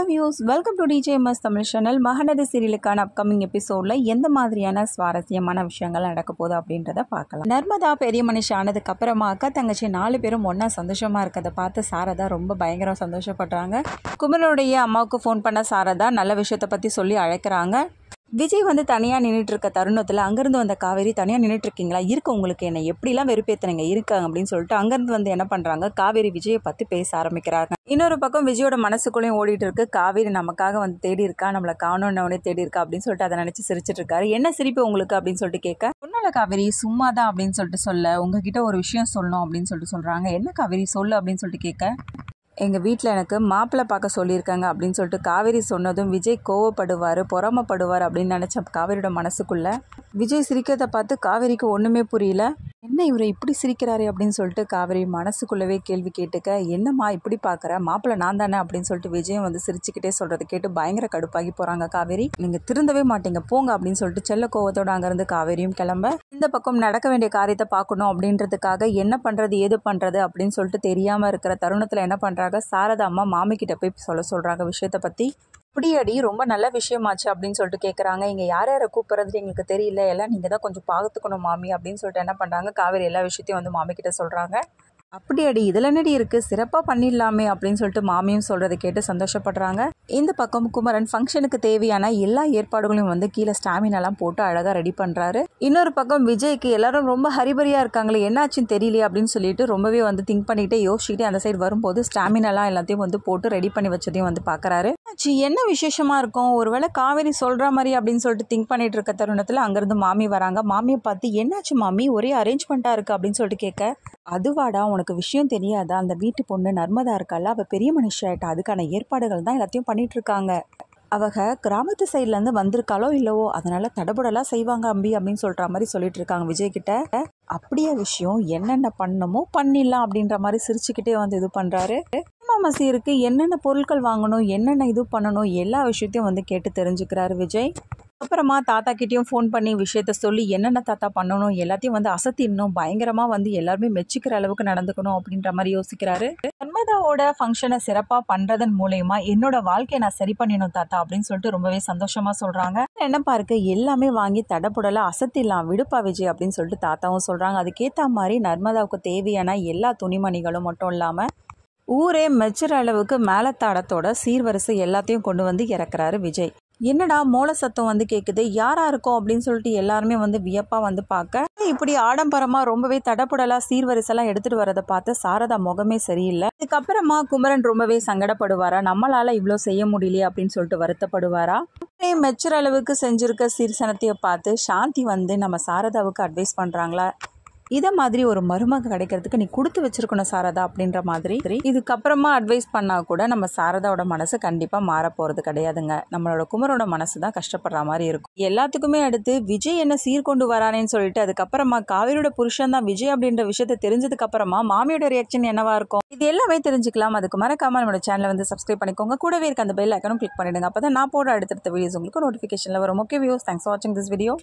Views welcome to DJMS Tamil channel. Mahanadi சீரியலுக்கான upcoming எபிசோடில் எந்த மாதிரியான சுவாரஸ்யமான விஷயங்கள் நடக்க போகுது அப்படின்றத பார்க்கலாம். நர்மதா பெரிய மனுஷி ஆனதுக்கு அப்புறமா அக்கா தங்கச்சி 4 பேரும் ஒன்றா சந்தோஷமாக இருக்கிறத பார்த்து சாரதா ரொம்ப பயங்கரம் சந்தோஷப்படுறாங்க. குமரனுடைய அம்மாவுக்கு ஃபோன் பண்ண சாரதா நல்ல விஷயத்தை பற்றி சொல்லி அழைக்கிறாங்க. விஜய் தனியாக நின்றுட்டு இருக்க தருணத்தில் அங்கேருந்து வந்த காவேரி தனியாக நின்றுட்டு இருக்கீங்களா, இருக்கு உங்களுக்கு என்ன எப்படிலாம் வெறுப்பேற்றினீங்க இருக்காங்க அப்படின்னு சொல்லிட்டு அங்கேருந்து என்ன பண்ணுறாங்க, காவேரி விஜயை பற்றி பேச ஆரம்பிக்கிறாங்க. இன்னொரு பக்கம் விஜயோட மனசுக்குள்ளேயும் ஓடிட்டு இருக்கு, காவேரி நமக்காக தேடி இருக்கா, நம்மளை காணோன்னே தேடி இருக்கா அப்படின்னு சொல்லிட்டு அதை நினச்சி சிரிச்சிட்டு இருக்காரு. என்ன சிரிப்பு உங்களுக்கு அப்படின்னு சொல்லிட்டு கேட்க, ஒன்றும் காவேரி சும்மா தான் அப்படின்னு சொல்லிட்டு சொல்ல, உங்ககிட்ட ஒரு விஷயம் சொல்லணும் அப்படின்னு சொல்லிட்டு சொல்கிறாங்க. என்ன காவேரி சொல்லு அப்படின்னு சொல்லிட்டு கேட்க, எங்கள் வீட்டில் எனக்கு மாப்பிள்ளை பார்க்க சொல்லியிருக்காங்க அப்படின்னு சொல்லிட்டு காவேரி சொன்னதும் விஜய் கோவப்படுவார், பொறாமப்படுவார் அப்படின்னு நினச்ச காவேரியோட மனசுக்குள்ளே விஜய் சிரிக்கிறத பார்த்து காவேரிக்கு ஒன்றுமே புரியல. என்ன இவரை இப்படி சிரிக்கிறாரு அப்படின்னு சொல்லிட்டு காவேரி மனசுக்குள்ளவே கேள்வி கேட்டுக்க, என்னம்மா இப்படி பார்க்குற, மாப்பிள்ளை நான் தானே அப்படின்னு சொல்லிட்டு விஜயம் சிரிச்சுக்கிட்டே சொல்கிறத கேட்டு பயங்கர கடுப்பாகி போகிறாங்க. காவேரி நீங்கள் திருந்தவே மாட்டீங்க போங்க அப்படின்னு சொல்லிட்டு செல்ல கோவத்தோடு அங்கேருந்து காவேரியும் கிளம்ப, இந்த பக்கம் நடக்க வேண்டிய காரியத்தை பார்க்கணும் அப்படின்றதுக்காக என்ன பண்ணுறது ஏது பண்ணுறது அப்படின்னு சொல்லிட்டு தெரியாமல் இருக்கிற தருணத்தில் என்ன பண்ணுறாங்க, சாரதா அம்மா மாமி கிட்ட போய் சொல்கிறாங்க விஷயத்தை பற்றி. அப்படியடி ரொம்ப நல்ல விஷயமாச்சு அப்படின்னு சொல்லிட்டு கேட்குறாங்க. இங்கே யார் யாரை கூப்பிட்றது எங்களுக்கு தெரியல, எல்லாம் நீங்கள் தான் கொஞ்சம் பார்த்துக்கணும் மாமி அப்படின்னு சொல்லிட்டு என்ன பண்ணுறாங்க, காவேரி எல்லா விஷயத்தையும் மாமி கிட்ட சொல்கிறாங்க. அப்படியடி இதில் என்னடி இருக்குது, சிறப்பாக பண்ணிடலாமே அப்படின்னு சொல்லிட்டு மாமியும் சொல்கிறத கேட்டு சந்தோஷப்படுறாங்க. இந்த பக்கம் குமரன் ஃபங்க்ஷனுக்கு தேவையான எல்லா ஏற்பாடுகளையும் கீழே ஸ்டாமினாலாம் போட்டு அழகாக ரெடி பண்ணுறாரு. இன்னொரு பக்கம் விஜய்க்கு எல்லாரும் ரொம்ப ஹரிபரியாக இருக்காங்களே என்னாச்சுன்னு தெரியலையே அப்படின்னு சொல்லிட்டு ரொம்பவே திங்க் பண்ணிக்கிட்டே யோசிச்சுக்கிட்டே அந்த சைடு வரும்போது ஸ்டாமினாலாம் எல்லாத்தையும் போட்டு ரெடி பண்ணி வச்சதையும் பார்க்குறாரு. என்ன விசேஷமாக இருக்கும், ஒருவேளை காவேரி சொல்கிற மாதிரி அப்படின்னு சொல்லிட்டு திங்க் பண்ணிட்டு இருக்க தருணத்தில் அங்கேருந்து மாமி வராங்க. மாமியை பார்த்து என்னாச்சு மாமி ஒரே அரேஞ்ச்மெண்ட்டாக இருக்குது அப்படின்னு சொல்லிட்டு கேட்க, அதுவாடா உனக்கு விஷயம் தெரியாதா, அந்த வீட்டு பொண்ணு நர்மதா இருக்கால அவள் பெரிய மனுஷி ஆயிட்டா, அதுக்கான ஏற்பாடுகள் தான் எல்லாத்தையும் பண்ணிட்டு இருக்காங்க. அவங்க கிராமத்து சைட்லேருந்து வந்திருக்காளோ இல்லவோ அதனால தடபுடலாம் செய்வாங்க அம்பி அப்படின்னு சொல்கிற மாதிரி சொல்லிட்டு இருக்காங்க விஜய் கிட்ட. அப்படியே விஷயம் என்னென்ன பண்ணணுமோ பண்ணிடலாம் அப்படின்ற மாதிரி சிரிச்சுக்கிட்டே இது பண்ணுறாரு. மசீருக்கு என்னென்ன பொருட்கள் வாங்கணும், என்னென்ன இது பண்ணணும், எல்லா விஷயத்தையும் கேட்டு தெரிஞ்சுக்கிறாரு விஜய். அப்புறமா தாத்தா கிட்டேயும் ஃபோன் பண்ணி விஷயத்த சொல்லி என்னென்ன தாத்தா பண்ணணும் எல்லாத்தையும் அசத்திடணும், பயங்கரமாக எல்லாருமே மெச்சிக்கிற அளவுக்கு நடந்துக்கணும் அப்படின்ற மாதிரி யோசிக்கிறாரு. நர்மதாவோட ஃபங்க்ஷனை சிறப்பாக பண்ணுறதன் மூலயமா என்னோட வாழ்க்கையை நான் சரி பண்ணிடணும் தாத்தா அப்படின்னு சொல்லிட்டு ரொம்பவே சந்தோஷமாக சொல்கிறாங்க. என்னப்பா இருக்கு எல்லாமே வாங்கி தடப்புடலாம் அசத்திடலாம் விடுப்பா விஜய் அப்படின்னு சொல்லிட்டு தாத்தாவும் சொல்கிறாங்க. அதுக்கேற்ற மாதிரி நர்மதாவுக்கு தேவையான எல்லா துணிமணிகளும் மட்டும் இல்லாமல் ஊரே மெச்சுற அளவுக்கு மேலத்தாடத்தோட சீர்வரிசை எல்லாத்தையும் கொண்டு இறக்குறாரு விஜய். என்னடா மோள சத்தம் கேட்குது, யாரா இருக்கும் அப்படின்னு சொல்லிட்டு எல்லாருமே வியப்பாக பார்க்க, இப்படி ஆடம்பரமாக ரொம்பவே தடப்புடலாக சீர்வரிசெல்லாம் எடுத்துகிட்டு வரதை பார்த்து சாரதா முகமே சரியில்லை. இதுக்கப்புறமா குமரன் ரொம்பவே சங்கடப்படுவாரா, நம்மளால் இவ்வளோ செய்ய முடியலையே அப்படின்னு சொல்லிட்டு வருத்தப்படுவாரா. மெச்சுற அளவுக்கு செஞ்சுருக்க சீர்சனத்தையை பார்த்து சாந்தி நம்ம சாரதாவுக்கு அட்வைஸ் பண்ணுறாங்களா, இதை மாதிரி ஒரு மருமக கிடைக்கிறதுக்கு நீ கொடுத்து வச்சிருக்கணும் சாரதா அப்படின்ற மாதிரி. இதுக்கப்புறமா அட்வைஸ் பண்ணால் கூட நம்ம சாரதாவோட மனசு கண்டிப்பாக மாற போகிறது கிடையாதுங்க. நம்மளோட குமரோட மனசு தான் கஷ்டப்படுற மாதிரி இருக்கும். எல்லாத்துக்குமே அடுத்து விஜய் என்ன சீர்கொண்டு வரானேன்னு சொல்லிட்டு அதுக்கப்புறமா காவேரியோட புருஷன் தான் விஜய் அப்படின்ற விஷயத்த தெரிஞ்சதுக்கு அப்புறமா மாமியோட ரியாக்ஷன் என்னவா இருக்கும், இது எல்லாமே தெரிஞ்சுக்கலாம். அதுக்கு மறக்காம நம்மளோட சேனலை சப்ஸ்கிரைப் பண்ணிக்கோங்க. கூடவே இருக்க அந்த பெல் ஐக்கனும் கிளிக் பண்ணிடுங்க. அப்போ தான் நான் போட அடுத்தடுத்த வீடியோஸ் உங்களுக்கு நோட்டிஃபிகேஷனில் வரும். ஓகே வியூஸ், தேங்க்ஸ் ஃபார் வாட்சிங் திஸ் வீடியோ.